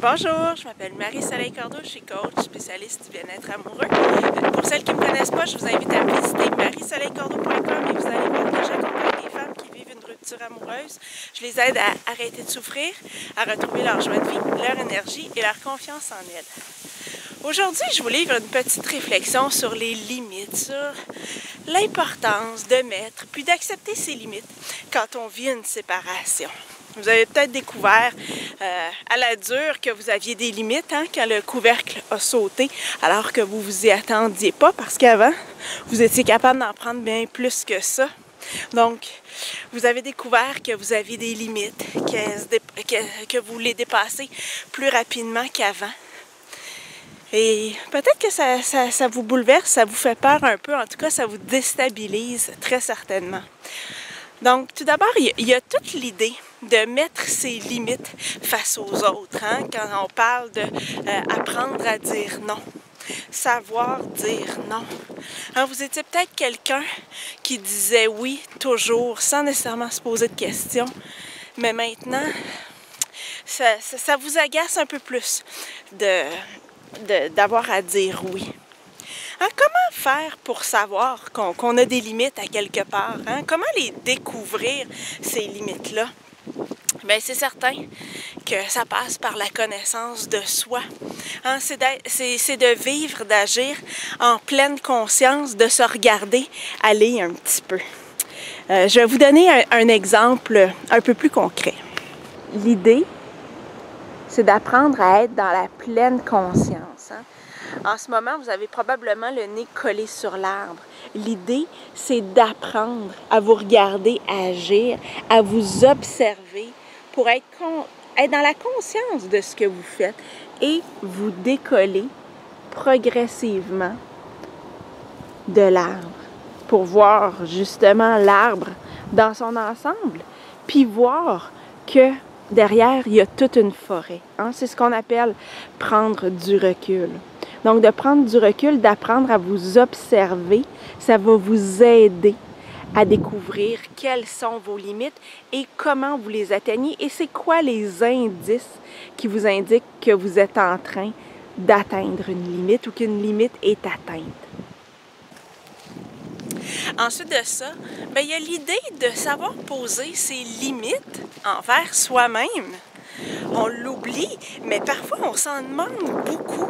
Bonjour, je m'appelle Marie-Soleil Cordeau, je suis coach spécialiste du bien-être amoureux. Pour celles qui ne me connaissent pas, je vous invite à visiter mariesoleilcordeau.com et vous allez voir que j'accompagne des femmes qui vivent une rupture amoureuse. Je les aide à arrêter de souffrir, à retrouver leur joie de vie, leur énergie et leur confiance en elles. Aujourd'hui, je vous livre une petite réflexion sur les limites, sur l'importance de mettre puis d'accepter ses limites quand on vit une séparation. Vous avez peut-être découvert à la dure que vous aviez des limites quand le couvercle a sauté, alors que vous vous y attendiez pas, parce qu'avant, vous étiez capable d'en prendre bien plus que ça. Donc, vous avez découvert que vous aviez des limites, que vous les dépassez plus rapidement qu'avant. Et peut-être que ça vous bouleverse, ça vous fait peur un peu, en tout cas, ça vous déstabilise très certainement. Donc, tout d'abord, il y a toute l'idée de mettre ses limites face aux autres, quand on parle d'apprendre à dire non, savoir dire non. Vous étiez peut-être quelqu'un qui disait oui toujours, sans nécessairement se poser de questions, mais maintenant, ça vous agace un peu plus d'avoir à dire oui. Comment faire pour savoir qu'on a des limites à quelque part? Comment les découvrir, ces limites-là? Bien, c'est certain que ça passe par la connaissance de soi. C'est de vivre, d'agir en pleine conscience, de se regarder aller un petit peu. Je vais vous donner un exemple un peu plus concret. L'idée, c'est d'apprendre à être dans la pleine conscience. En ce moment, vous avez probablement le nez collé sur l'arbre. L'idée, c'est d'apprendre à vous regarder agir, à vous observer pour être dans la conscience de ce que vous faites et vous décoller progressivement de l'arbre pour voir justement l'arbre dans son ensemble, puis voir que derrière, il y a toute une forêt. C'est ce qu'on appelle prendre du recul. Donc, de prendre du recul, d'apprendre à vous observer, ça va vous aider à découvrir quelles sont vos limites et comment vous les atteignez et c'est quoi les indices qui vous indiquent que vous êtes en train d'atteindre une limite ou qu'une limite est atteinte. Ensuite de ça, il y a l'idée de savoir poser ses limites envers soi-même. On l'oublie, mais parfois on s'en demande beaucoup.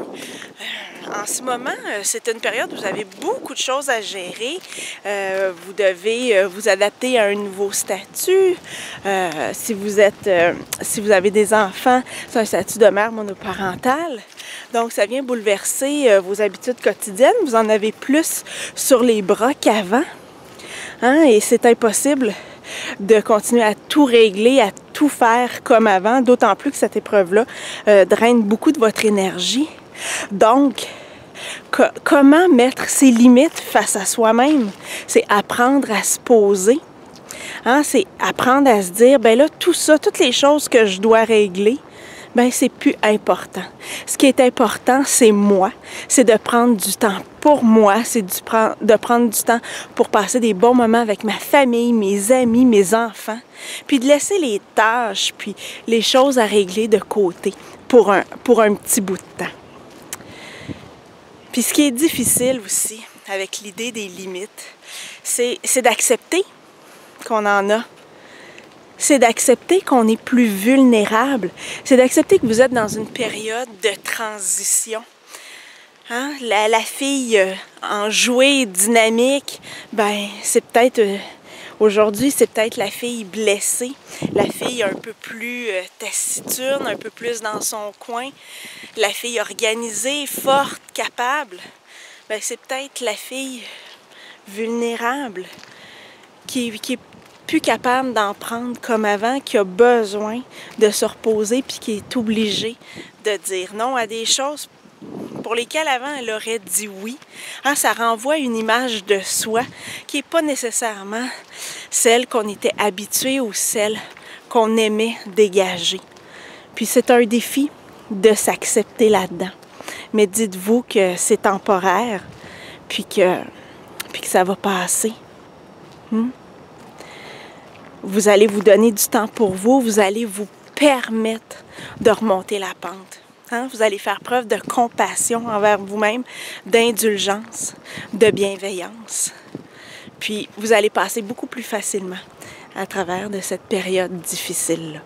En ce moment, c'est une période où vous avez beaucoup de choses à gérer. Vous devez vous adapter à un nouveau statut. Si vous avez des enfants, c'est un statut de mère monoparentale. Donc, ça vient bouleverser vos habitudes quotidiennes. Vous en avez plus sur les bras qu'avant. Et c'est impossible de continuer à tout régler, à tout faire comme avant, d'autant plus que cette épreuve-là draine beaucoup de votre énergie. Donc, comment mettre ses limites face à soi-même? C'est apprendre à se poser. C'est apprendre à se dire, là, tout ça, toutes les choses que je dois régler, c'est plus important. Ce qui est important, c'est moi. C'est de prendre du temps pour moi. C'est de prendre du temps pour passer des bons moments avec ma famille, mes amis, mes enfants. Puis de laisser les tâches, puis les choses à régler de côté pour un petit bout de temps. Puis ce qui est difficile aussi avec l'idée des limites, c'est d'accepter qu'on en a. C'est d'accepter qu'on est plus vulnérable. C'est d'accepter que vous êtes dans une période de transition. La fille enjouée, dynamique, c'est peut-être... Aujourd'hui, c'est peut-être la fille blessée, la fille un peu plus taciturne, un peu plus dans son coin, la fille organisée, forte, capable. C'est peut-être la fille vulnérable qui est plus capable d'en prendre comme avant, qui a besoin de se reposer puis qui est obligée de dire non à des choses pour lesquelles avant elle aurait dit oui. Ça renvoie une image de soi qui n'est pas nécessairement celle qu'on était habitué ou celle qu'on aimait dégager. Puis c'est un défi de s'accepter là-dedans. Mais dites-vous que c'est temporaire, puis que ça va passer. Vous allez vous donner du temps pour vous, vous allez vous permettre de remonter la pente. Hein? Vous allez faire preuve de compassion envers vous-même, d'indulgence, de bienveillance. Puis vous allez passer beaucoup plus facilement à travers de cette période difficile-là.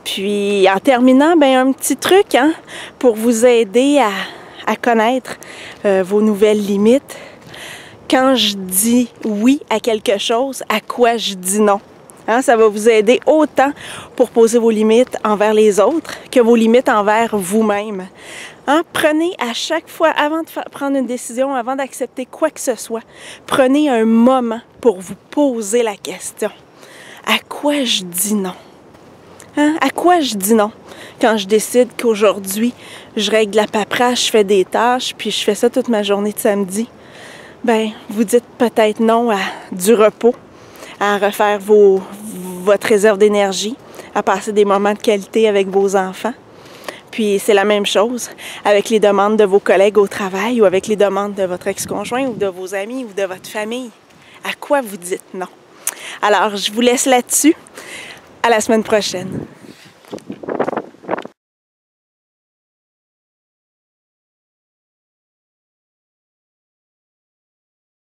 Puis en terminant, ben, un petit truc hein, pour vous aider à connaître vos nouvelles limites. Quand je dis oui à quelque chose, à quoi je dis non? Hein, ça va vous aider autant pour poser vos limites envers les autres que vos limites envers vous-même. Hein, prenez à chaque fois, avant de prendre une décision, avant d'accepter quoi que ce soit, prenez un moment pour vous poser la question. À quoi je dis non? Hein? À quoi je dis non? Quand je décide qu'aujourd'hui, je règle la paperasse, je fais des tâches, puis je fais ça toute ma journée de samedi. Ben, vous dites peut-être non à du repos, à refaire votre réserve d'énergie, à passer des moments de qualité avec vos enfants. Puis c'est la même chose avec les demandes de vos collègues au travail ou avec les demandes de votre ex-conjoint ou de vos amis ou de votre famille. À quoi vous dites non? Alors, je vous laisse là-dessus. À la semaine prochaine.